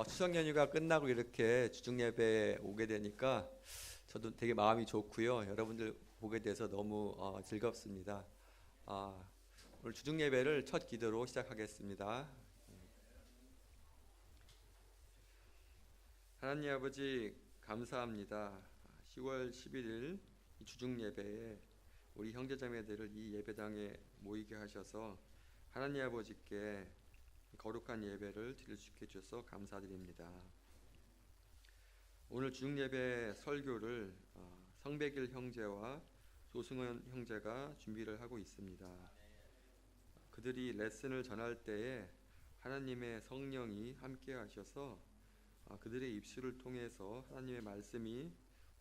추석 연휴가 끝나고 이렇게 주중 예배에 오게 되니까 저도 되게 마음이 좋고요. 여러분들 보게 돼서 너무 즐겁습니다. 아, 오늘 주중 예배를 첫 기도로 시작하겠습니다. 하나님 아버지 감사합니다. 10월 11일 이 주중 예배에 우리 형제자매들을 이 예배당에 모이게 하셔서 하나님 아버지께 거룩한 예배를 드릴 수 있게 해주셔서 감사드립니다. 오늘 주중 예배 설교를 성백일 형제와 조승원 형제가 준비를 하고 있습니다. 그들이 레슨을 전할 때에 하나님의 성령이 함께 하셔서 그들의 입술을 통해서 하나님의 말씀이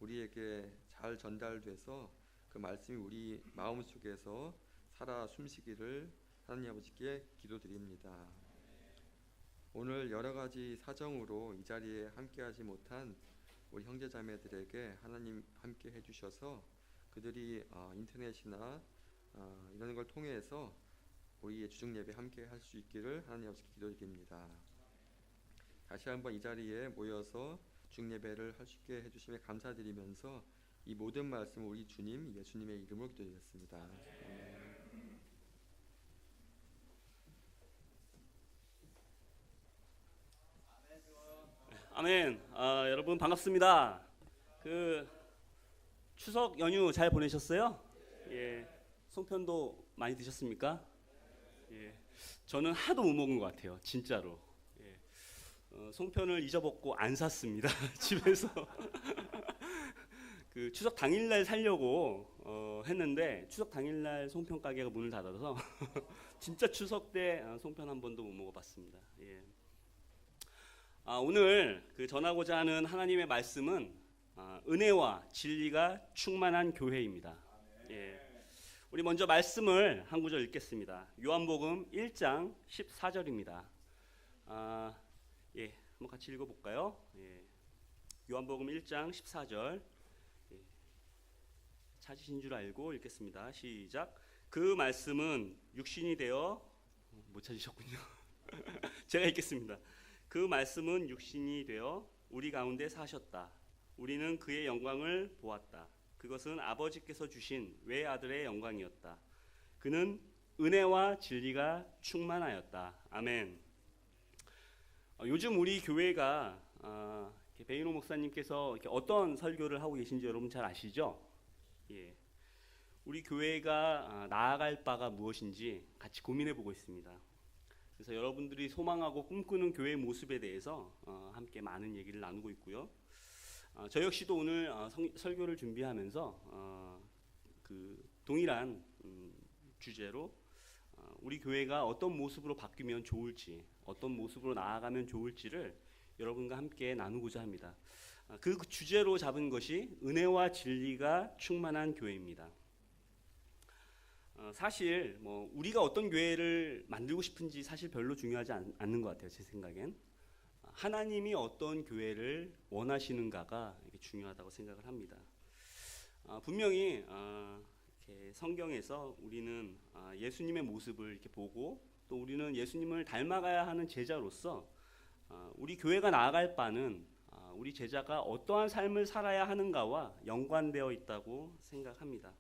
우리에게 잘 전달돼서 그 말씀이 우리 마음속에서 살아 숨쉬기를 하나님 아버지께 기도드립니다. 오늘 여러 가지 사정으로 이 자리에 함께하지 못한 우리 형제자매들에게 하나님 함께 해주셔서 그들이 인터넷이나 이런 걸 통해서 우리의 주중 예배 함께 할 수 있기를 하나님 아버지께 기도드립니다. 다시 한번 이 자리에 모여서 주중 예배를 할 수 있게 해주심에 감사드리면서 이 모든 말씀 우리 주님 예수님의 이름으로 기도드렸습니다. 아멘. 여러분 반갑습니다. 추석 연휴 잘 보내셨어요? 예. 송편도 많이 드셨습니까? 예. 저는 하도 못 먹은 것 같아요. 진짜로. 예. 송편을 잊어먹고 안 샀습니다. 집에서. 추석 당일날 살려고 했는데 추석 당일날 송편 가게가 문을 닫아서 진짜 추석 때 송편 한 번도 못 먹어봤습니다. 예. 오늘 전하고자 하는 하나님의 말씀은 은혜와 진리가 충만한 교회입니다. 예. 우리 먼저 말씀을 한 구절 읽겠습니다. 요한복음 1장 14절입니다. 예, 한번 같이 읽어볼까요? 예. 요한복음 1장 14절. 예. 찾으신 줄 알고 읽겠습니다. 시작. 그 말씀은 육신이 되어 못 찾으셨군요. 제가 읽겠습니다. 그 말씀은 육신이 되어 우리 가운데 사셨다. 우리는 그의 영광을 보았다. 그것은 아버지께서 주신 외아들의 영광이었다. 그는 은혜와 진리가 충만하였다. 아멘. 요즘 우리 교회가 베이노 목사님께서 어떤 설교를 하고 계신지 여러분 잘 아시죠? 예. 우리 교회가 나아갈 바가 무엇인지 같이 고민해 보고 있습니다. 그래서 여러분들이 소망하고 꿈꾸는 교회의 모습에 대해서 함께 많은 얘기를 나누고 있고요. 저 역시도 오늘 설교를 준비하면서 동일한 주제로 우리 교회가 어떤 모습으로 바뀌면 좋을지, 어떤 모습으로 나아가면 좋을지를 여러분과 함께 나누고자 합니다. 그 주제로 잡은 것이 은혜와 진리가 충만한 교회입니다. 사실 우리가 어떤 교회를 만들고 싶은지 사실 별로 중요하지 않는 것 같아요. 제 생각엔 하나님이 어떤 교회를 원하시는가가 중요하다고 생각을 합니다. 분명히 이렇게 성경에서 우리는 예수님의 모습을 이렇게 보고 또 우리는 예수님을 닮아가야 하는 제자로서 우리 교회가 나아갈 바는 우리 제자가 어떠한 삶을 살아야 하는가와 연관되어 있다고 생각합니다.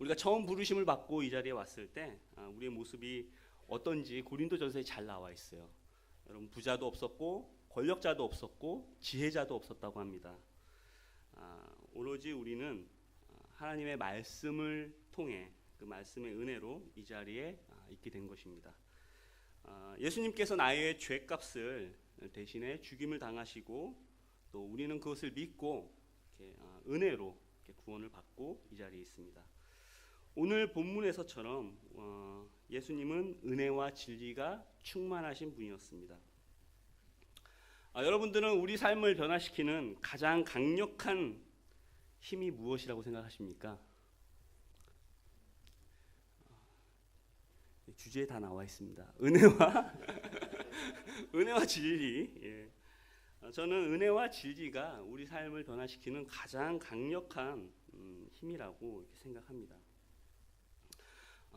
우리가 처음 부르심을 받고 이 자리에 왔을 때 우리의 모습이 어떤지 고린도전서에 잘 나와 있어요. 여러분 부자도 없었고 권력자도 없었고 지혜자도 없었다고 합니다. 오로지 우리는 하나님의 말씀을 통해 그 말씀의 은혜로 이 자리에 있게 된 것입니다. 예수님께서 나의 죄값을 대신에 죽임을 당하시고 또 우리는 그것을 믿고 이렇게 은혜로 이렇게 구원을 받고 이 자리에 있습니다. 오늘 본문에서처럼 예수님은 은혜와 진리가 충만하신 분이었습니다. 여러분들은 우리 삶을 변화시키는 가장 강력한 힘이 무엇이라고 생각하십니까? 주제에 다 나와 있습니다. 은혜와 진리. 예. 저는 은혜와 진리가 우리 삶을 변화시키는 가장 강력한 힘이라고 이렇게 생각합니다.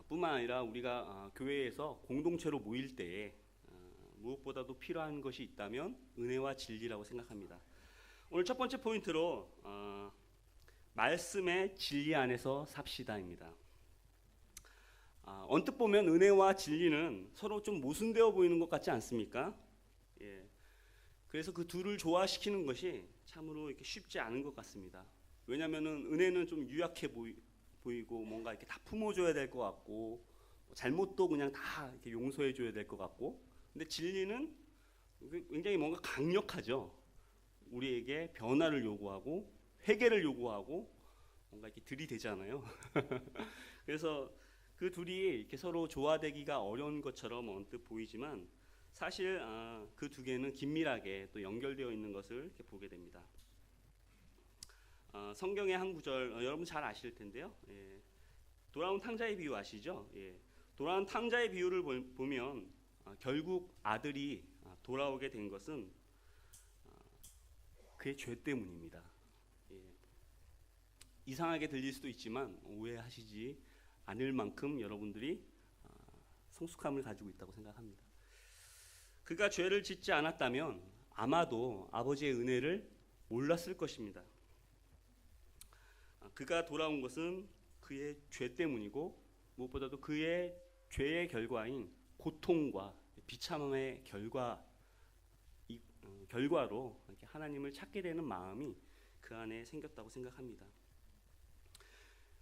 뿐만 아니라 우리가 교회에서 공동체로 모일 때에 무엇보다도 필요한 것이 있다면 은혜와 진리라고 생각합니다. 오늘 첫 번째 포인트로 말씀의 진리 안에서 삽시다입니다. 언뜻 보면 은혜와 진리는 서로 좀 모순되어 보이는 것 같지 않습니까? 예. 그래서 그 둘을 조화시키는 것이 참으로 이렇게 쉽지 않은 것 같습니다. 왜냐하면은 은혜는 좀 유약해 보이고 뭔가 이렇게 다 품어줘야 될 것 같고 잘못도 그냥 다 이렇게 용서해줘야 될 것 같고, 근데 진리는 굉장히 뭔가 강력하죠. 우리에게 변화를 요구하고 회개를 요구하고 뭔가 이렇게 들이대잖아요. 그래서 그 둘이 이렇게 서로 조화되기가 어려운 것처럼 언뜻 보이지만 사실 그 두 개는 긴밀하게 또 연결되어 있는 것을 이렇게 보게 됩니다. 성경의 한 구절 여러분 잘 아실 텐데요. 예. 돌아온 탕자의 비유 아시죠? 예. 돌아온 탕자의 비유를 보면 결국 아들이 돌아오게 된 것은 그의 죄 때문입니다. 예. 이상하게 들릴 수도 있지만 오해하시지 않을 만큼 여러분들이 성숙함을 가지고 있다고 생각합니다. 그가 죄를 짓지 않았다면 아마도 아버지의 은혜를 몰랐을 것입니다. 그가 돌아온 것은 그의 죄 때문이고 무엇보다도 그의 죄의 결과인 고통과 비참함의 결과로 이렇게 하나님을 찾게 되는 마음이 그 안에 생겼다고 생각합니다.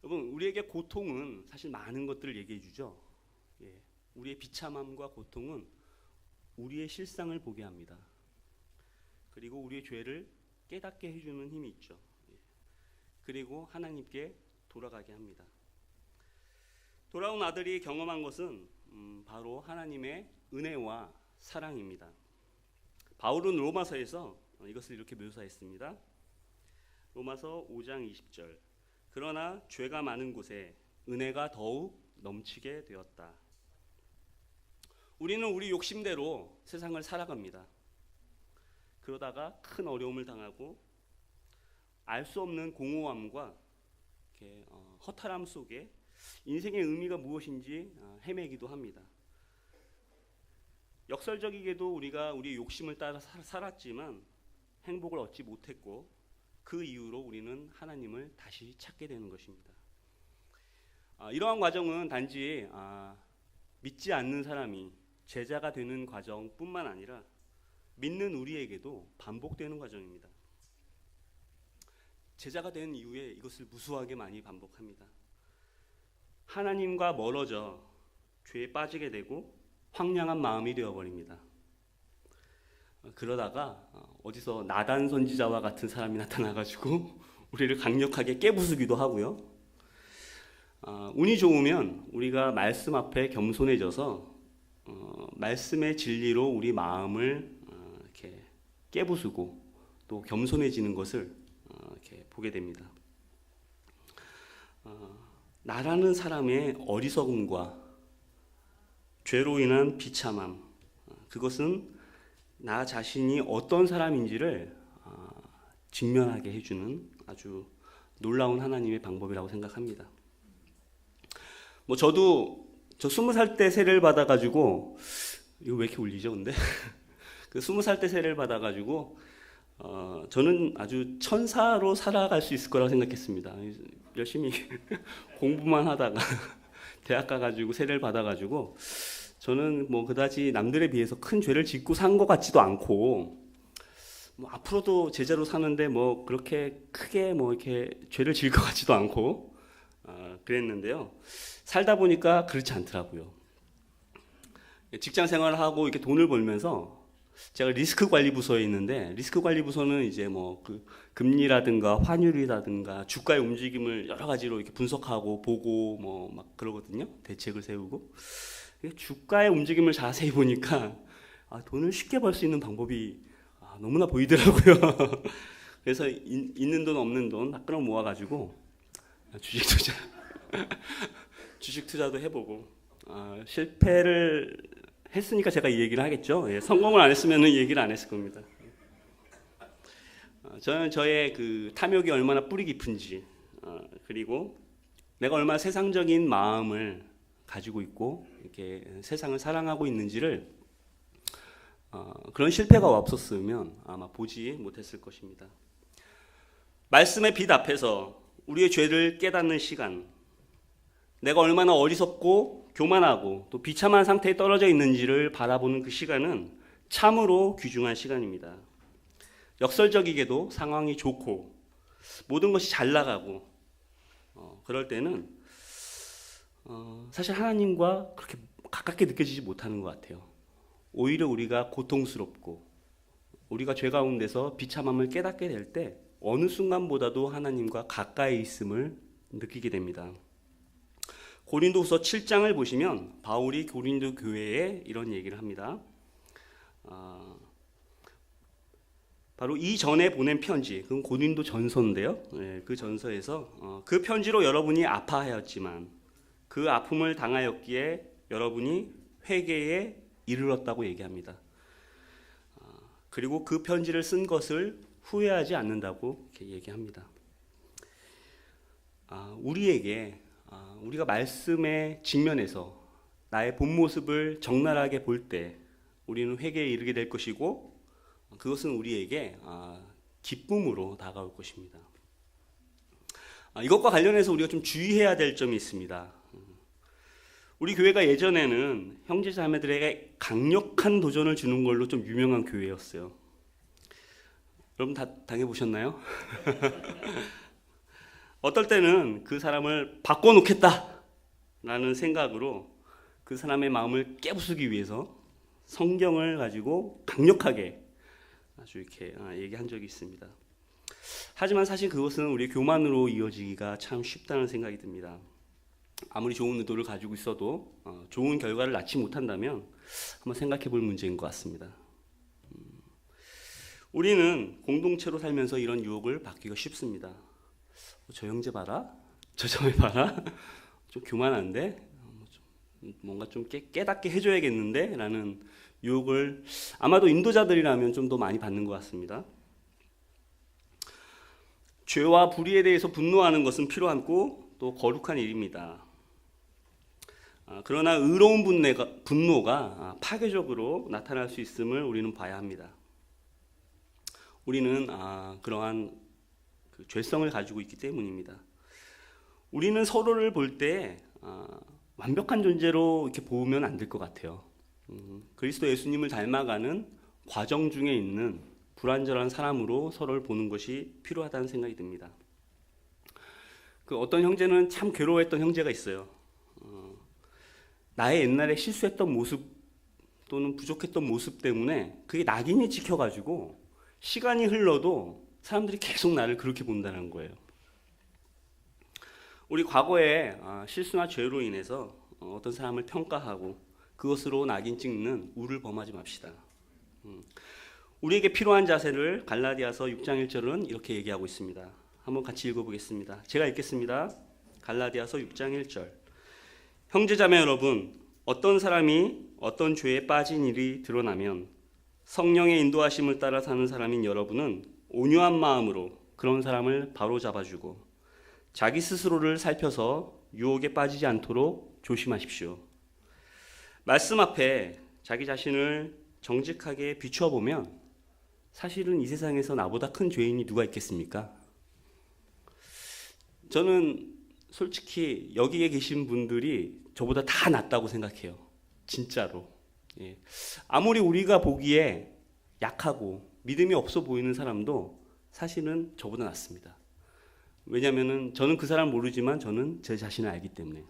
여러분, 우리에게 고통은 사실 많은 것들을 얘기해 주죠. 예, 우리의 비참함과 고통은 우리의 실상을 보게 합니다. 그리고 우리의 죄를 깨닫게 해주는 힘이 있죠. 예, 그리고 하나님께 돌아가게 합니다. 돌아온 아들이 경험한 것은 바로 하나님의 은혜와 사랑입니다. 바울은 로마서에서 이것을 이렇게 묘사했습니다. 로마서 5장 20절. 그러나 죄가 많은 곳에 은혜가 더욱 넘치게 되었다. 우리는 우리 욕심대로 세상을 살아갑니다. 그러다가 큰 어려움을 당하고 알 수 없는 공허함과 이렇게 허탈함 속에 인생의 의미가 무엇인지 헤매기도 합니다. 역설적이게도 우리가 우리의 욕심을 따라 살았지만 행복을 얻지 못했고 그 이후로 우리는 하나님을 다시 찾게 되는 것입니다. 이러한 과정은 단지 믿지 않는 사람이 제자가 되는 과정뿐만 아니라 믿는 우리에게도 반복되는 과정입니다. 제자가 된 이후에 이것을 무수하게 많이 반복합니다. 하나님과 멀어져 죄에 빠지게 되고 황량한 마음이 되어버립니다. 그러다가 어디서 나단 선지자와 같은 사람이 나타나가지고 우리를 강력하게 깨부수기도 하고요. 운이 좋으면 우리가 말씀 앞에 겸손해져서 말씀의 진리로 우리 마음을 이렇게 깨부수고 또 겸손해지는 것을 이렇게 보게 됩니다. 나라는 사람의 어리석음과 죄로 인한 비참함, 그것은 나 자신이 어떤 사람인지를 직면하게 해주는 아주 놀라운 하나님의 방법이라고 생각합니다. 저 20살 때 세례를 받아가지고, 이거 왜 이렇게 울리죠, 근데? 그 20살 때 세례를 받아가지고, 저는 아주 천사로 살아갈 수 있을 거라고 생각했습니다. 열심히 공부만 하다가 대학 가가지고 세례를 받아가지고, 저는 그다지 남들에 비해서 큰 죄를 짓고 산 것 같지도 않고, 앞으로도 제자로 사는데 그렇게 크게 이렇게 죄를 지을 것 같지도 않고, 그랬는데요. 살다 보니까 그렇지 않더라고요. 직장 생활을 하고 이렇게 돈을 벌면서 제가 리스크 관리 부서에 있는데, 리스크 관리 부서는 이제 그 금리라든가 환율이라든가 주가의 움직임을 여러 가지로 이렇게 분석하고 보고 막 그러거든요. 대책을 세우고. 주가의 움직임을 자세히 보니까 돈을 쉽게 벌 수 있는 방법이 너무나 보이더라고요. 그래서 있는 돈 없는 돈 다 끌어 모아가지고 주식 투자도 해보고 실패를 했으니까 제가 이 얘기를 하겠죠. 예, 성공을 안 했으면 이 얘기를 안 했을 겁니다. 저는 저의 그 탐욕이 얼마나 뿌리 깊은지, 그리고 내가 얼마나 세상적인 마음을 가지고 있고 이렇게 세상을 사랑하고 있는지를 그런 실패가 없었으면 아마 보지 못했을 것입니다. 말씀의 빛 앞에서 우리의 죄를 깨닫는 시간, 내가 얼마나 어리석고 교만하고 또 비참한 상태에 떨어져 있는지를 바라보는 그 시간은 참으로 귀중한 시간입니다. 역설적이게도 상황이 좋고 모든 것이 잘 나가고 그럴 때는 사실 하나님과 그렇게 가깝게 느껴지지 못하는 것 같아요. 오히려 우리가 고통스럽고 우리가 죄 가운데서 비참함을 깨닫게 될 때 어느 순간보다도 하나님과 가까이 있음을 느끼게 됩니다. 고린도후서 7장을 보시면 바울이 고린도 교회에 이런 얘기를 합니다. 바로 이전에 보낸 편지, 그건 고린도 전서인데요. 그 전서에서 그 편지로 여러분이 아파하였지만 그 아픔을 당하였기에 여러분이 회개에 이르렀다고 얘기합니다. 그리고 그 편지를 쓴 것을 후회하지 않는다고 이렇게 얘기합니다. 우리가 말씀의 직면에서 나의 본 모습을 적나라하게 볼 때 우리는 회개에 이르게 될 것이고 그것은 우리에게 기쁨으로 다가올 것입니다. 이것과 관련해서 우리가 좀 주의해야 될 점이 있습니다. 우리 교회가 예전에는 형제 자매들에게 강력한 도전을 주는 걸로 좀 유명한 교회였어요. 여러분 다 당해보셨나요? 어떨 때는 그 사람을 바꿔놓겠다라는 생각으로 그 사람의 마음을 깨부수기 위해서 성경을 가지고 강력하게 아주 이렇게 얘기한 적이 있습니다. 하지만 사실 그것은 우리의 교만으로 이어지기가 참 쉽다는 생각이 듭니다. 아무리 좋은 의도를 가지고 있어도 좋은 결과를 낳지 못한다면 한번 생각해 볼 문제인 것 같습니다. 우리는 공동체로 살면서 이런 유혹을 받기가 쉽습니다. 저 형제 봐라, 저 자매 봐라, 좀 교만한데 뭔가 좀 깨닫게 해줘야겠는데 라는 유혹을 아마도 인도자들이라면 좀 더 많이 받는 것 같습니다. 죄와 불의에 대해서 분노하는 것은 필요하고 또 거룩한 일입니다. 그러나 의로운 분노가 파괴적으로 나타날 수 있음을 우리는 봐야 합니다. 우리는 그러한 죄성을 가지고 있기 때문입니다. 우리는 서로를 볼 때 완벽한 존재로 이렇게 보면 안 될 것 같아요. 그리스도 예수님을 닮아가는 과정 중에 있는 불완전한 사람으로 서로를 보는 것이 필요하다는 생각이 듭니다. 어떤 형제는 참 괴로워했던 형제가 있어요. 나의 옛날에 실수했던 모습 또는 부족했던 모습 때문에 그게 낙인이 찍혀가지고 시간이 흘러도 사람들이 계속 나를 그렇게 본다는 거예요. 우리 과거에 실수나 죄로 인해서 어떤 사람을 평가하고 그것으로 낙인 찍는 우를 범하지 맙시다. 우리에게 필요한 자세를 갈라디아서 6장 1절은 이렇게 얘기하고 있습니다. 한번 같이 읽어보겠습니다. 제가 읽겠습니다. 갈라디아서 6장 1절. 형제자매 여러분, 어떤 사람이 어떤 죄에 빠진 일이 드러나면 성령의 인도하심을 따라 사는 사람인 여러분은 온유한 마음으로 그런 사람을 바로 잡아주고 자기 스스로를 살펴서 유혹에 빠지지 않도록 조심하십시오. 말씀 앞에 자기 자신을 정직하게 비추어 보면 사실은 이 세상에서 나보다 큰 죄인이 누가 있겠습니까? 저는 솔직히 여기에 계신 분들이 저보다 다 낫다고 생각해요. 진짜로. 아무리 우리가 보기에 약하고 믿음이 없어 보이는 사람도 사실은 저보다 낫습니다. 왜냐하면 저는 그 사람 모르지만 저는 제 자신을 알기 때문에.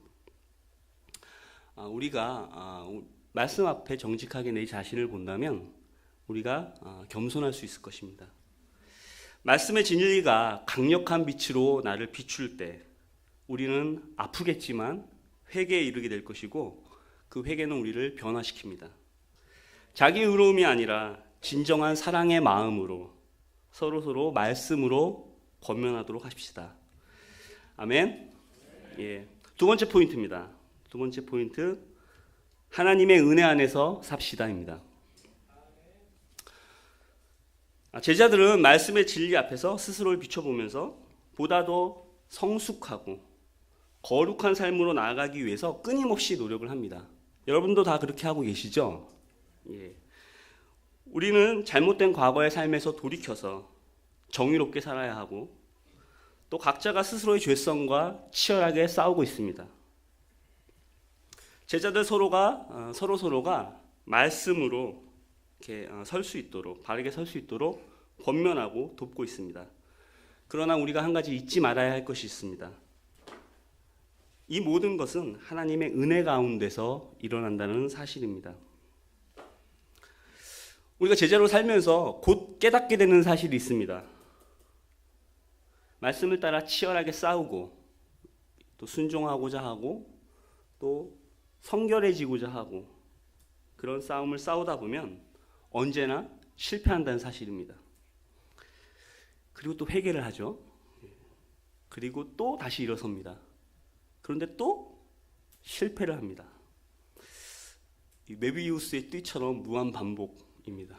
우리가 말씀 앞에 정직하게 내 자신을 본다면 우리가 겸손할 수 있을 것입니다. 말씀의 진리가 강력한 빛으로 나를 비출 때 우리는 아프겠지만 회개에 이르게 될 것이고 그 회개는 우리를 변화시킵니다. 자기 의로움이 아니라 진정한 사랑의 마음으로 서로 말씀으로 권면하도록 하십시다. 아멘. 두 번째 포인트입니다. 두 번째 포인트, 하나님의 은혜 안에서 삽시다입니다. 제자들은 말씀의 진리 앞에서 스스로를 비춰보면서 보다 더 성숙하고 거룩한 삶으로 나아가기 위해서 끊임없이 노력을 합니다. 여러분도 다 그렇게 하고 계시죠? 우리는 잘못된 과거의 삶에서 돌이켜서 정의롭게 살아야 하고 또 각자가 스스로의 죄성과 치열하게 싸우고 있습니다. 제자들 서로가 말씀으로 이렇게 설 수 있도록, 바르게 설 수 있도록 권면하고 돕고 있습니다. 그러나 우리가 한 가지 잊지 말아야 할 것이 있습니다. 이 모든 것은 하나님의 은혜 가운데서 일어난다는 사실입니다. 우리가 제자로 살면서 곧 깨닫게 되는 사실이 있습니다. 말씀을 따라 치열하게 싸우고 또 순종하고자 하고 또 성결해지고자 하고 그런 싸움을 싸우다 보면 언제나 실패한다는 사실입니다. 그리고 또 회개를 하죠. 그리고 또 다시 일어섭니다. 그런데 또 실패를 합니다. 이 메비우스의 띠처럼 무한 반복입니다.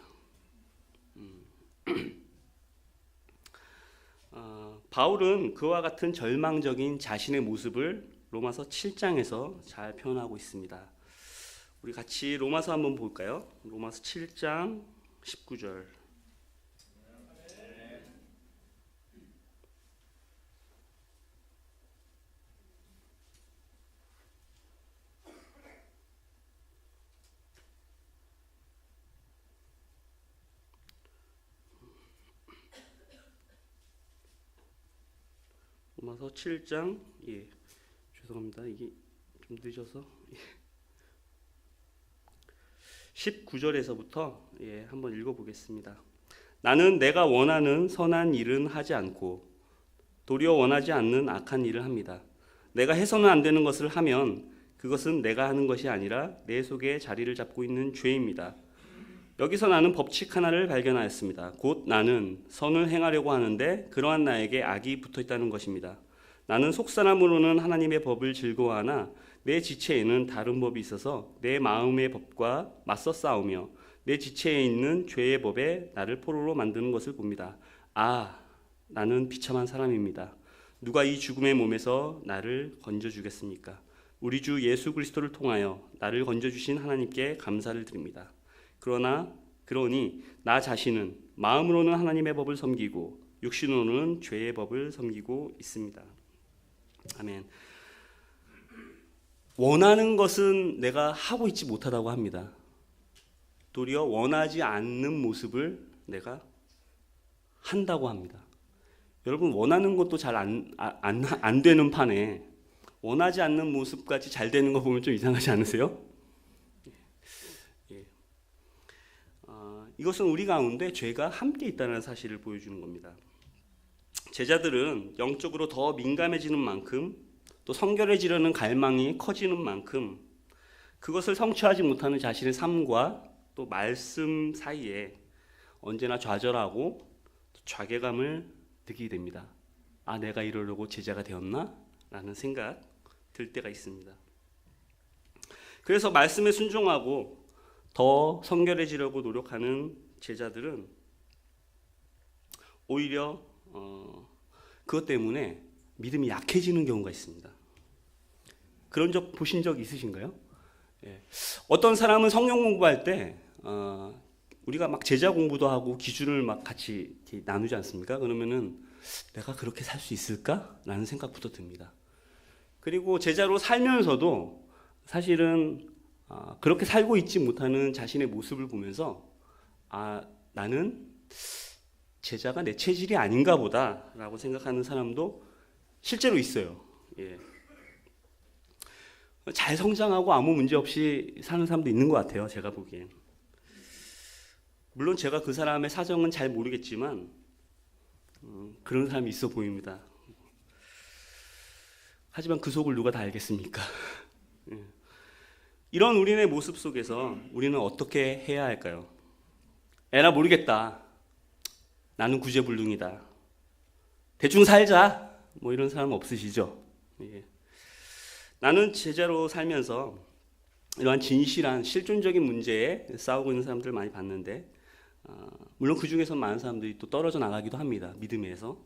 바울은 그와 같은 절망적인 자신의 모습을 로마서 7장에서 잘 표현하고 있습니다. 우리 같이 로마서 한번 볼까요? 로마서 7장 19절. 로마서 7장, 죄송합니다. 이게 좀 늦어서 19절에서부터 한번 읽어보겠습니다. 나는 내가 원하는 선한 일은 하지 않고 도리어 원하지 않는 악한 일을 합니다. 내가 해서는 안 되는 것을 하면 그것은 내가 하는 것이 아니라 내 속에 자리를 잡고 있는 죄입니다. 여기서 나는 법칙 하나를 발견하였습니다. 곧 나는 선을 행하려고 하는데 그러한 나에게 악이 붙어 있다는 것입니다. 나는 속사람으로는 하나님의 법을 즐거워하나 내 지체에는 다른 법이 있어서 내 마음의 법과 맞서 싸우며 내 지체에 있는 죄의 법에 나를 포로로 만드는 것을 봅니다. 나는 비참한 사람입니다. 누가 이 죽음의 몸에서 나를 건져주겠습니까? 우리 주 예수 그리스도를 통하여 나를 건져주신 하나님께 감사를 드립니다. 그러니 나 자신은 마음으로는 하나님의 법을 섬기고 육신으로는 죄의 법을 섬기고 있습니다. 아멘. 원하는 것은 내가 하고 있지 못하다고 합니다. 도리어 원하지 않는 모습을 내가 한다고 합니다. 여러분, 원하는 것도 잘 안 되는 판에 원하지 않는 모습까지 잘 되는 거 보면 좀 이상하지 않으세요? 이것은 우리 가운데 죄가 함께 있다는 사실을 보여주는 겁니다. 제자들은 영적으로 더 민감해지는 만큼 또 성결해지려는 갈망이 커지는 만큼 그것을 성취하지 못하는 자신의 삶과 또 말씀 사이에 언제나 좌절하고 좌괴감을 느끼게 됩니다. 내가 이러려고 제자가 되었나? 라는 생각 들 때가 있습니다. 그래서 말씀에 순종하고 더 성결해지려고 노력하는 제자들은 오히려 그것 때문에 믿음이 약해지는 경우가 있습니다. 그런 적 보신 적 있으신가요? 어떤 사람은 성경 공부할 때 우리가 막 제자 공부도 하고 기준을 막 같이 나누지 않습니까? 그러면은 내가 그렇게 살 수 있을까? 라는 생각부터 듭니다. 그리고 제자로 살면서도 사실은 그렇게 살고 있지 못하는 자신의 모습을 보면서 나는 제자가 내 체질이 아닌가 보다 라고 생각하는 사람도 실제로 있어요. 잘 성장하고 아무 문제 없이 사는 사람도 있는 것 같아요. 제가 보기엔. 물론 제가 그 사람의 사정은 잘 모르겠지만 그런 사람이 있어 보입니다. 하지만 그 속을 누가 다 알겠습니까? 이런 우리의 모습 속에서 우리는 어떻게 해야 할까요? 에라 모르겠다. 나는 구제불능이다. 대충 살자. 뭐 이런 사람 없으시죠? 나는 제자로 살면서 이러한 진실한 실존적인 문제에 싸우고 있는 사람들 많이 봤는데 물론 그 중에서 많은 사람들이 또 떨어져 나가기도 합니다. 믿음에서.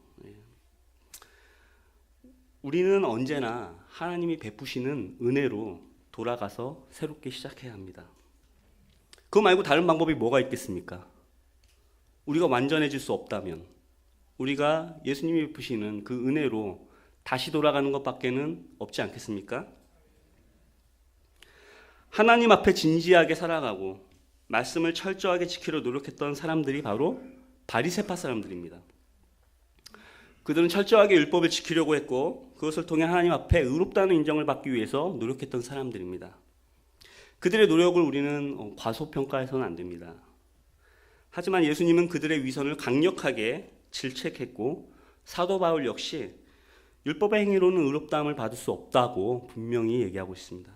우리는 언제나 하나님이 베푸시는 은혜로 돌아가서 새롭게 시작해야 합니다. 그거 말고 다른 방법이 뭐가 있겠습니까? 우리가 완전해질 수 없다면, 우리가 예수님이 베푸시는 그 은혜로 다시 돌아가는 것밖에는 없지 않겠습니까? 하나님 앞에 진지하게 살아가고 말씀을 철저하게 지키려 노력했던 사람들이 바로 바리새파 사람들입니다. 그들은 철저하게 율법을 지키려고 했고 그것을 통해 하나님 앞에 의롭다는 인정을 받기 위해서 노력했던 사람들입니다. 그들의 노력을 우리는 과소평가해서는 안 됩니다. 하지만 예수님은 그들의 위선을 강력하게 질책했고 사도 바울 역시 율법의 행위로는 의롭다함을 받을 수 없다고 분명히 얘기하고 있습니다.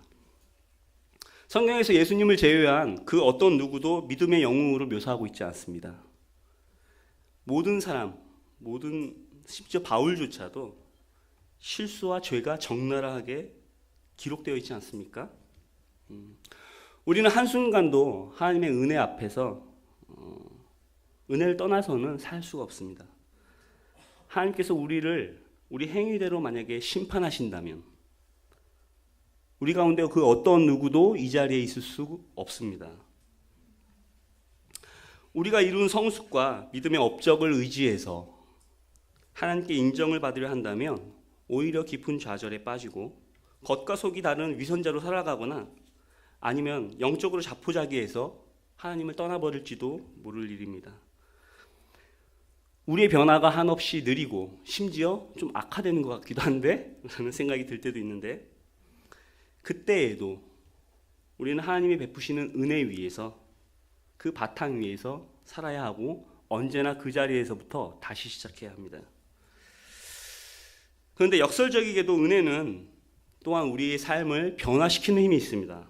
성경에서 예수님을 제외한 그 어떤 누구도 믿음의 영웅으로 묘사하고 있지 않습니다. 모든 사람, 심지어 바울조차도 실수와 죄가 적나라하게 기록되어 있지 않습니까? 우리는 한순간도 하나님의 은혜 앞에서 은혜를 떠나서는 살 수가 없습니다. 하나님께서 우리 행위대로 만약에 심판하신다면 우리 가운데 그 어떤 누구도 이 자리에 있을 수 없습니다. 우리가 이룬 성숙과 믿음의 업적을 의지해서 하나님께 인정을 받으려 한다면 오히려 깊은 좌절에 빠지고 겉과 속이 다른 위선자로 살아가거나 아니면 영적으로 자포자기해서 하나님을 떠나버릴지도 모를 일입니다. 우리의 변화가 한없이 느리고 심지어 좀 악화되는 것 같기도 한데 라는 생각이 들 때도 있는데, 그때에도 우리는 하나님이 베푸시는 은혜 위에서, 그 바탕 위에서 살아야 하고 언제나 그 자리에서부터 다시 시작해야 합니다. 그런데 역설적이게도 은혜는 또한 우리의 삶을 변화시키는 힘이 있습니다.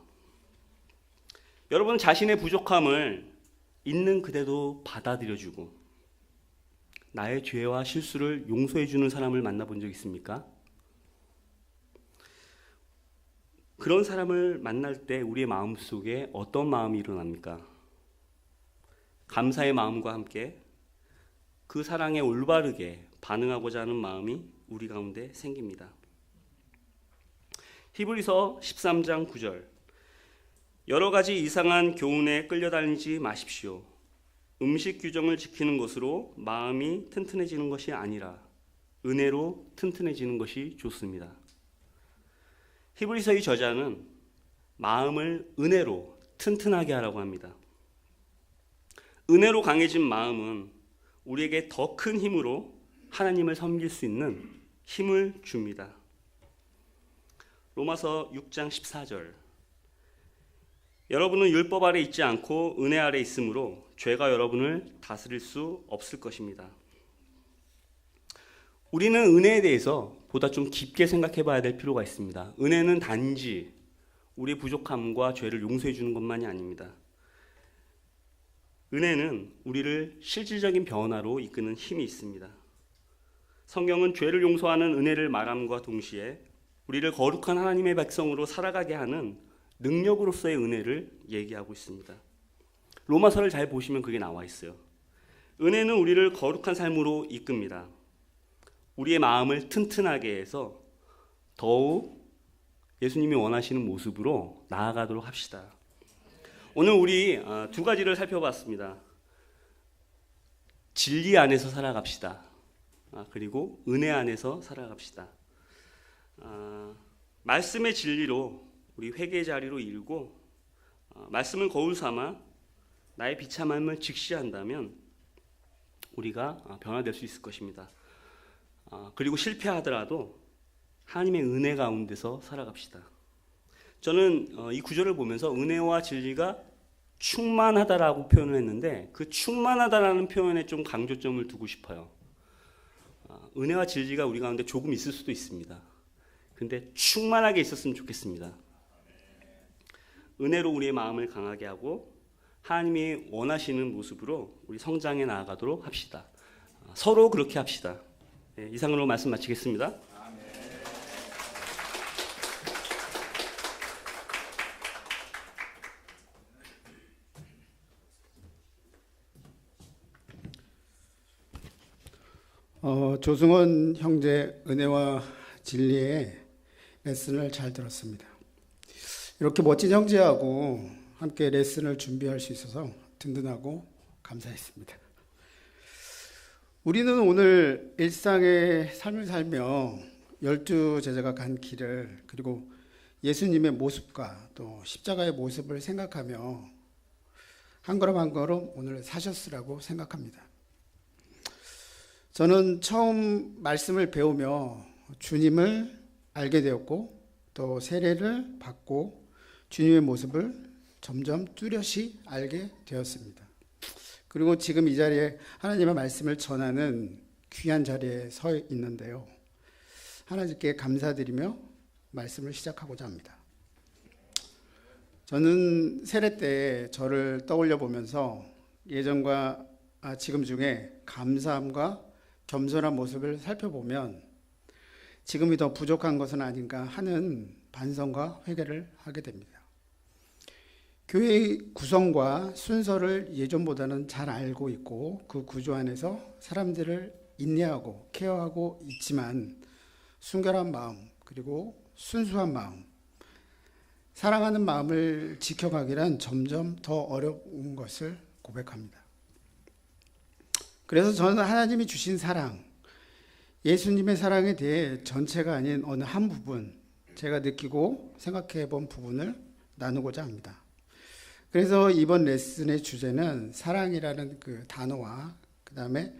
여러분, 자신의 부족함을 있는 그대로 받아들여주고 나의 죄와 실수를 용서해주는 사람을 만나본 적 있습니까? 그런 사람을 만날 때 우리의 마음속에 어떤 마음이 일어납니까? 감사의 마음과 함께 그 사랑에 올바르게 반응하고자 하는 마음이 우리 가운데 생깁니다. 히브리서 13장 9절, 여러 가지 이상한 교훈에 끌려다니지 마십시오. 음식 규정을 지키는 것으로 마음이 튼튼해지는 것이 아니라 은혜로 튼튼해지는 것이 좋습니다. 히브리서의 저자는 마음을 은혜로 튼튼하게 하라고 합니다. 은혜로 강해진 마음은 우리에게 더 큰 힘으로 하나님을 섬길 수 있는 힘을 줍니다. 로마서 6장 14절, 여러분은 율법 아래 있지 않고 은혜 아래 있으므로 죄가 여러분을 다스릴 수 없을 것입니다. 우리는 은혜에 대해서 보다 좀 깊게 생각해 봐야 될 필요가 있습니다. 은혜는 단지 우리의 부족함과 죄를 용서해 주는 것만이 아닙니다. 은혜는 우리를 실질적인 변화로 이끄는 힘이 있습니다. 성경은 죄를 용서하는 은혜를 말함과 동시에 우리를 거룩한 하나님의 백성으로 살아가게 하는 능력으로서의 은혜를 얘기하고 있습니다. 로마서를 잘 보시면 그게 나와 있어요. 은혜는 우리를 거룩한 삶으로 이끕니다. 우리의 마음을 튼튼하게 해서 더욱 예수님이 원하시는 모습으로 나아가도록 합시다. 오늘 우리 두 가지를 살펴봤습니다. 진리 안에서 살아갑시다. 그리고 은혜 안에서 살아갑시다. 말씀의 진리로 우리 회개 자리로 일고 말씀을 거울 삼아 나의 비참함을 직시한다면 우리가 변화될 수 있을 것입니다. 그리고 실패하더라도 하나님의 은혜 가운데서 살아갑시다. 저는 이 구절을 보면서 은혜와 진리가 충만하다라고 표현을 했는데 그 충만하다라는 표현에 좀 강조점을 두고 싶어요. 은혜와 진리가 우리 가운데 조금 있을 수도 있습니다. 근데 충만하게 있었으면 좋겠습니다. 은혜로 우리의 마음을 강하게 하고 하나님이 원하시는 모습으로 우리 성장해 나아가도록 합시다. 서로 그렇게 합시다. 이상으로 말씀 마치겠습니다. 조승원 형제 은혜와 진리의 레슨을 잘 들었습니다. 이렇게 멋진 형제하고 함께 레슨을 준비할 수 있어서 든든하고 감사했습니다. 우리는 오늘 일상의 삶을 살며 12제자가 간 길을, 그리고 예수님의 모습과 또 십자가의 모습을 생각하며 한 걸음 한 걸음 오늘 사셨으라고 생각합니다. 저는 처음 말씀을 배우며 주님을 알게 되었고, 또 세례를 받고 주님의 모습을 점점 뚜렷이 알게 되었습니다. 그리고 지금 이 자리에 하나님의 말씀을 전하는 귀한 자리에 서 있는데요. 하나님께 감사드리며 말씀을 시작하고자 합니다. 저는 세례 때 저를 떠올려 보면서 예전과 지금 중에 감사함과 겸손한 모습을 살펴보면 지금이 더 부족한 것은 아닌가 하는 반성과 회개를 하게 됩니다. 교회의 구성과 순서를 예전보다는 잘 알고 있고 그 구조 안에서 사람들을 인내하고 케어하고 있지만 순결한 마음, 그리고 순수한 마음, 사랑하는 마음을 지켜가기란 점점 더 어려운 것을 고백합니다. 그래서 저는 하나님이 주신 사랑, 예수님의 사랑에 대해 전체가 아닌 어느 한 부분, 제가 느끼고 생각해 본 부분을 나누고자 합니다. 그래서 이번 레슨의 주제는 사랑이라는 그 단어와 그 다음에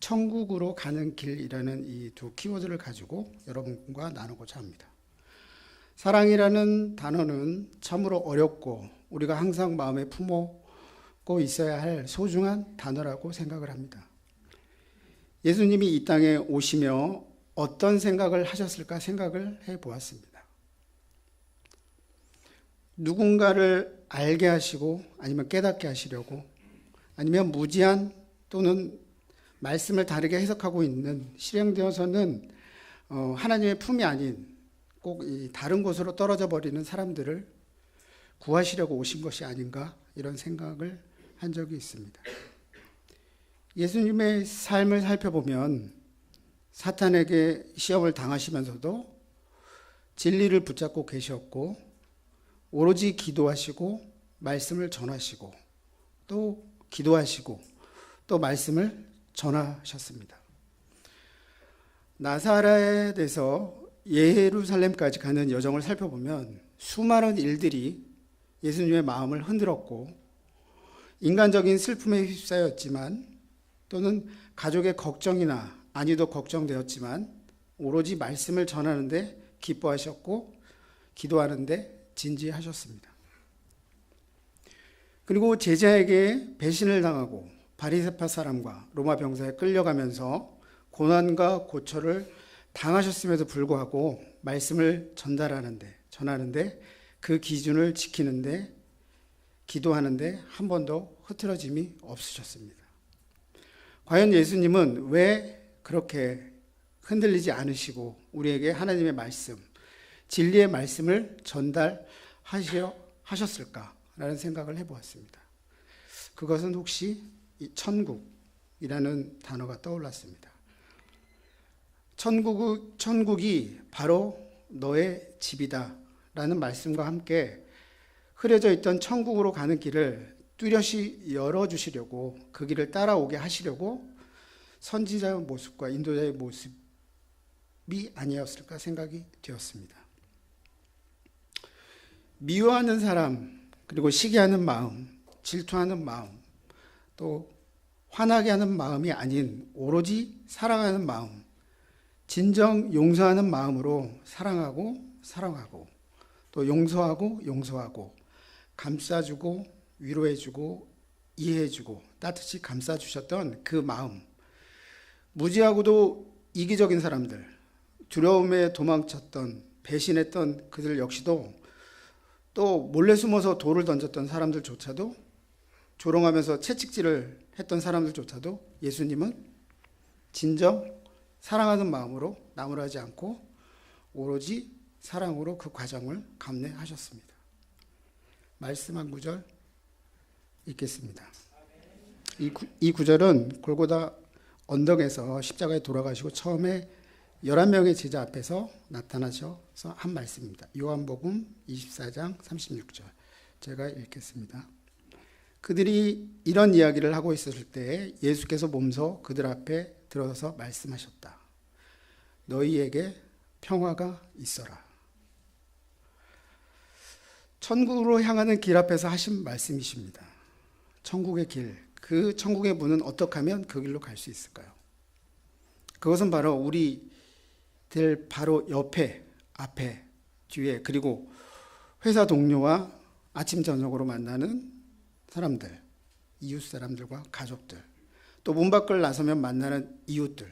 천국으로 가는 길이라는 이 두 키워드를 가지고 여러분과 나누고자 합니다. 사랑이라는 단어는 참으로 어렵고 우리가 항상 마음에 품고 있어야 할 소중한 단어라고 생각을 합니다. 예수님이 이 땅에 오시며 어떤 생각을 하셨을까 생각을 해보았습니다. 누군가를 알게 하시고 아니면 깨닫게 하시려고, 아니면 무지한 또는 말씀을 다르게 해석하고 있는 실행되어서는 하나님의 품이 아닌 꼭 이 다른 곳으로 떨어져 버리는 사람들을 구하시려고 오신 것이 아닌가, 이런 생각을 한 적이 있습니다. 예수님의 삶을 살펴보면 사탄에게 시험을 당하시면서도 진리를 붙잡고 계셨고, 오로지 기도하시고 말씀을 전하시고 또 기도하시고 또 말씀을 전하셨습니다. 나사렛에서 예루살렘까지 가는 여정을 살펴보면 수많은 일들이 예수님의 마음을 흔들었고, 인간적인 슬픔에 휩싸였지만 또는 가족의 걱정이나 안위도 걱정되었지만 오로지 말씀을 전하는데 기뻐하셨고 기도하는데 진지하셨습니다. 그리고 제자에게 배신을 당하고 바리새파 사람과 로마 병사에 끌려가면서 고난과 고초를 당하셨음에도 불구하고 말씀을 전하는데 그 기준을 지키는데 기도하는데 한 번도 흐트러짐이 없으셨습니다. 과연 예수님은 왜 그렇게 흔들리지 않으시고 우리에게 하나님의 말씀, 진리의 말씀을 전달하셨을까라는 생각을 해보았습니다. 그것은 혹시 이 천국이라는 단어가 떠올랐습니다. 천국이 바로 너의 집이다 라는 말씀과 함께 흐려져 있던 천국으로 가는 길을 뚜렷이 열어주시려고, 그 길을 따라오게 하시려고 선지자의 모습과 인도자의 모습이 아니었을까 생각이 되었습니다. 미워하는 사람, 그리고 시기하는 마음, 질투하는 마음, 또 화나게 하는 마음이 아닌 오로지 사랑하는 마음, 진정 용서하는 마음으로 사랑하고 또 용서하고 감싸주고 위로해주고 이해해주고 따뜻이 감싸주셨던 그 마음, 무지하고도 이기적인 사람들, 두려움에 도망쳤던 배신했던 그들 역시도, 또 몰래 숨어서 돌을 던졌던 사람들조차도, 조롱하면서 채찍질을 했던 사람들조차도 예수님은 진정 사랑하는 마음으로 나무라지 않고 오로지 사랑으로 그 과정을 감내하셨습니다. 말씀 한 구절 읽겠습니다. 이 구절은 골고다 언덕에서 십자가에 돌아가시고 처음에 11명의 제자 앞에서 나타나셔서 한 말씀입니다. 요한복음 24장 36절. 제가 읽겠습니다. 그들이 이런 이야기를 하고 있었을 때 예수께서 몸서 그들 앞에 들어서 말씀하셨다. 너희에게 평화가 있어라. 천국으로 향하는 길 앞에서 하신 말씀이십니다. 천국의 길, 그 천국의 문은 어떻게 하면 그 길로 갈 수 있을까요? 그것은 바로 우리들 바로 옆에, 앞에, 뒤에, 그리고 회사 동료와 아침 저녁으로 만나는 사람들, 이웃 사람들과 가족들, 또 문 밖을 나서면 만나는 이웃들,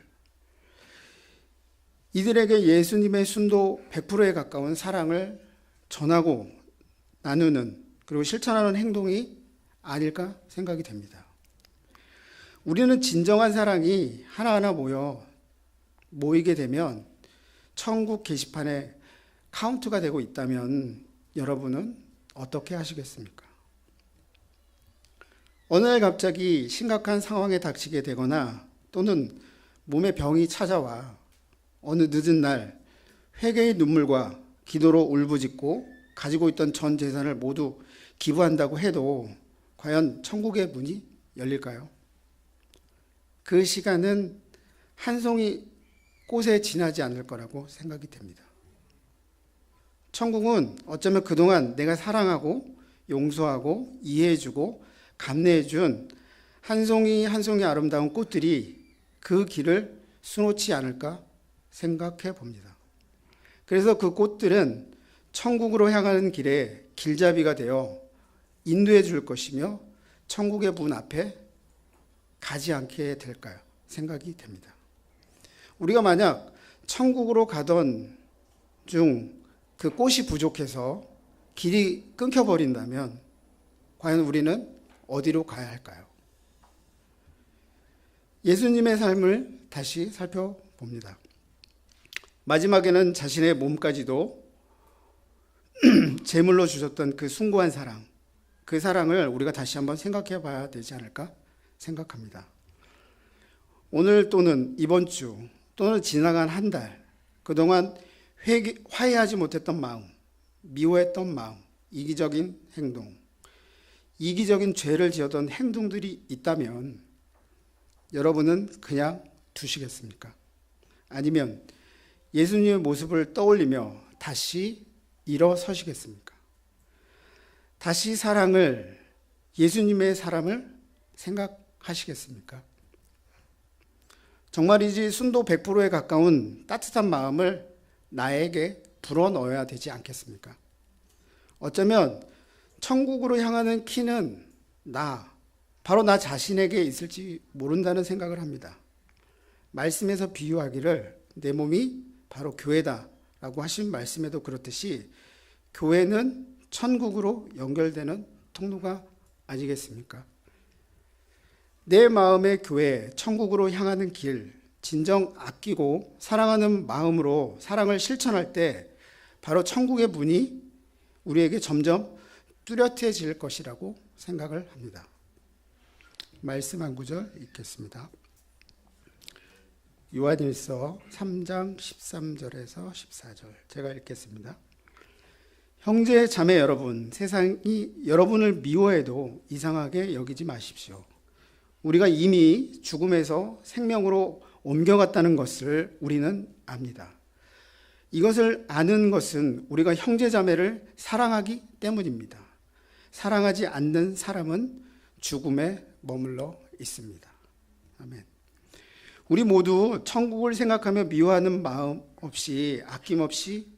이들에게 예수님의 순도 100%에 가까운 사랑을 전하고 나누는, 그리고 실천하는 행동이 아닐까 생각이 됩니다. 우리는 진정한 사랑이 하나하나 모이게 되면 천국 게시판에 카운트가 되고 있다면 여러분은 어떻게 하시겠습니까? 어느 날 갑자기 심각한 상황에 닥치게 되거나 또는 몸에 병이 찾아와 어느 늦은 날 회개의 눈물과 기도로 울부짖고 가지고 있던 전 재산을 모두 기부한다고 해도 과연 천국의 문이 열릴까요? 그 시간은 한 송이 꽃에 지나지 않을 거라고 생각이 됩니다. 천국은 어쩌면 그동안 내가 사랑하고 용서하고 이해해주고 감내해준 한 송이 한 송이 아름다운 꽃들이 그 길을 수놓지 않을까 생각해 봅니다. 그래서 그 꽃들은 천국으로 향하는 길에 길잡이가 되어 인도해 줄 것이며 천국의 문 앞에 가지 않게 될까요? 생각이 됩니다. 우리가 만약 천국으로 가던 중 그 꽃이 부족해서 길이 끊겨버린다면 과연 우리는 어디로 가야 할까요? 예수님의 삶을 다시 살펴봅니다. 마지막에는 자신의 몸까지도 제물로 주셨던 그 숭고한 사랑, 그 사랑을 우리가 다시 한번 생각해 봐야 되지 않을까 생각합니다. 오늘 또는 이번 주 또는 지나간 한 달, 그동안 화해하지 못했던 마음, 미워했던 마음, 이기적인 행동, 이기적인 죄를 지었던 행동들이 있다면 여러분은 그냥 두시겠습니까? 아니면 예수님의 모습을 떠올리며 다시 일어서시겠습니까? 다시 예수님의 사랑을 생각하시겠습니까? 정말이지 순도 100%에 가까운 따뜻한 마음을 나에게 불어넣어야 되지 않겠습니까? 어쩌면 천국으로 향하는 키는 바로 나 자신에게 있을지 모른다는 생각을 합니다. 말씀에서 비유하기를 내 몸이 바로 교회다라고 하신 말씀에도 그렇듯이 교회는 천국으로 연결되는 통로가 아니겠습니까? 내 마음의 교회, 천국으로 향하는 길, 진정 아끼고 사랑하는 마음으로 사랑을 실천할 때 바로 천국의 문이 우리에게 점점 뚜렷해질 것이라고 생각을 합니다. 말씀 한 구절 읽겠습니다. 요한일서 3장 13절에서 14절 제가 읽겠습니다. 형제 자매 여러분, 세상이 여러분을 미워해도 이상하게 여기지 마십시오. 우리가 이미 죽음에서 생명으로 옮겨갔다는 것을 우리는 압니다. 이것을 아는 것은 우리가 형제 자매를 사랑하기 때문입니다. 사랑하지 않는 사람은 죽음에 머물러 있습니다. 아멘. 우리 모두 천국을 생각하며 미워하는 마음 없이 아낌없이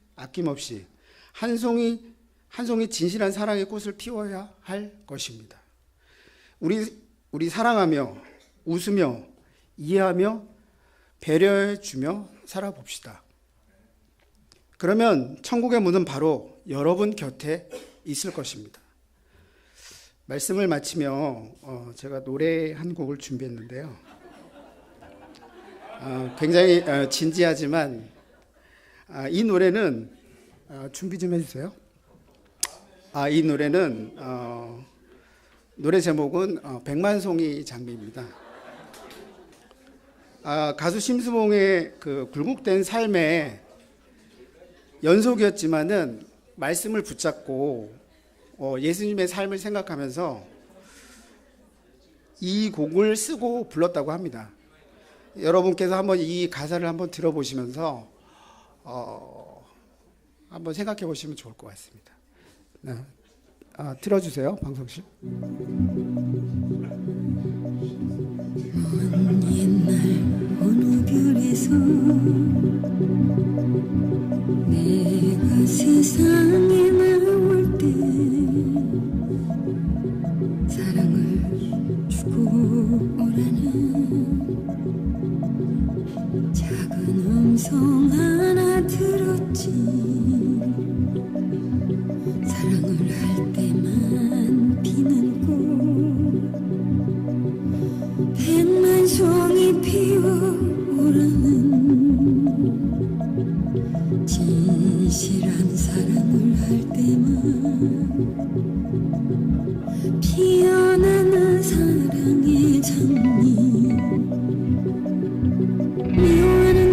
한 송이 진실한 사랑의 꽃을 피워야 할 것입니다. 우리 사랑하며 웃으며 이해하며 배려해주며 살아봅시다. 그러면 천국의 문은 바로 여러분 곁에 있을 것입니다. 말씀을 마치며 제가 노래 한 곡을 준비했는데요. 굉장히 진지하지만 이 노래는 준비 좀 해주세요. 이 노래는 노래 제목은 백만송이 장미입니다. 가수 심수봉의 그 굴곡된 삶의 연속이었지만은 말씀을 붙잡고 예수님의 삶을 생각하면서 이 곡을 쓰고 불렀다고 합니다. 여러분께서 한번 이 가사를 한번 들어보시면서 한번 생각해 보시면 좋을 것 같습니다. 네. 틀어주세요, 방송실. 먼 옛날 어느 별에서 내가 세상에 나올 때 사랑을 주고 오라는 작은 음성 하나 들었지. 사랑을 할 때만 피는 꽃 백만 송이 피어오라는 진실한 사랑을 할 때만 피어나는 사랑의 장미. 미워하는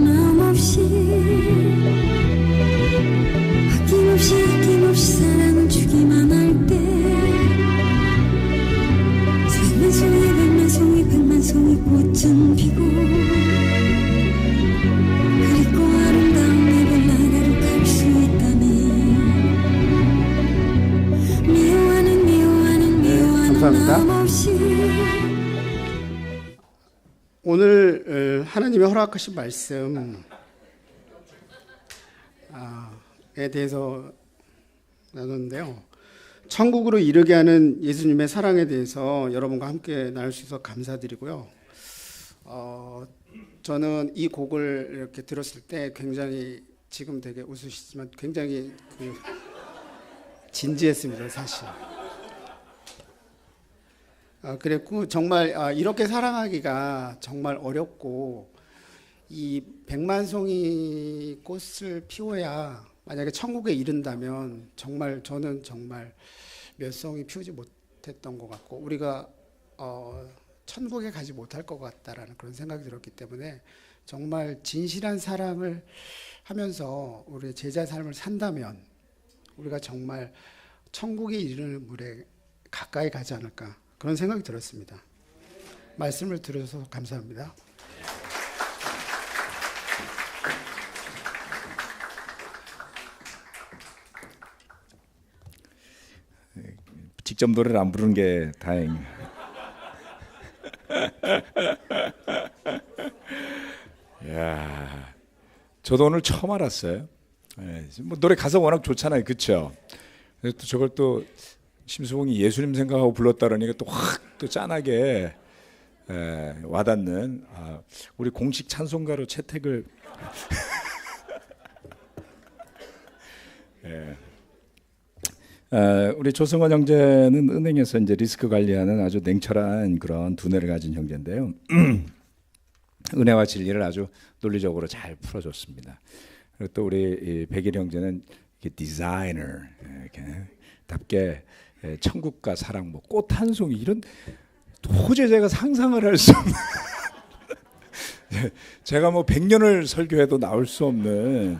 마음 없이 아낌없이 사랑을 주기만 할 때 백만 송이 꽃은 피고 그리고 아름다운 내별 나라로 갈 수 있다네. 미워하는 감사합니다. 마음 없이. 오늘 하나님의 허락하신 말씀에 대해서 나눴는데요. 천국으로 이르게 하는 예수님의 사랑에 대해서 여러분과 함께 나눌 수 있어서 감사드리고요. 저는 이 곡을 이렇게 들었을 때 굉장히, 지금 되게 웃으시지만 굉장히 진지했습니다, 사실. 그랬고 정말 이렇게 사랑하기가 정말 어렵고, 이 백만송이 꽃을 피워야 만약에 천국에 이른다면 정말 저는 정말 몇 송이 피우지 못했던 것 같고 우리가 천국에 가지 못할 것 같다라는 그런 생각이 들었기 때문에 정말 진실한 사랑을 하면서 우리의 제자 삶을 산다면 우리가 정말 천국에 이르는 물에 가까이 가지 않을까, 그런 생각이 들었습니다. 말씀을 들어서 감사합니다. 직접 노래를 안 부르는 게 다행이에요. 야, 저도 오늘 처음 알았어요. 뭐 노래 가사 워낙 좋잖아요, 그렇죠? 또 저걸 또 심수봉이 예수님 생각하고 불렀다 그러니까 또 확 또 짠하게 와닿는, 우리 공식 찬송가로 채택을 우리 조승원 형제는 은행에서 이제 리스크 관리하는 아주 냉철한 그런 두뇌를 가진 형제인데요. 은혜와 진리를 아주 논리적으로 잘 풀어줬습니다. 그리고 또 우리 백일 형제는 디자이너, 이렇게 답게 천국과 사랑, 뭐 꽃 한 송이, 이런 도저히 제가 상상을 할 수 없는 제가 뭐 100년을 설교해도 나올 수 없는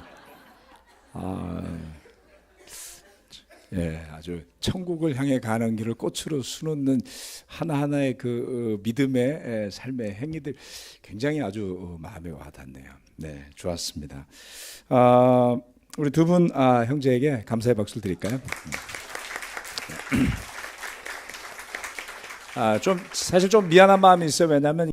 아주 천국을 향해 가는 길을 꽃으로 수놓는 하나하나의 그 믿음의 삶의 행위들, 굉장히 아주 마음에 와닿네요. 네, 좋았습니다. 우리 두 분 형제에게 감사의 박수를 드릴까요? 사실 좀 미안한 마음이 있어요. 왜냐하면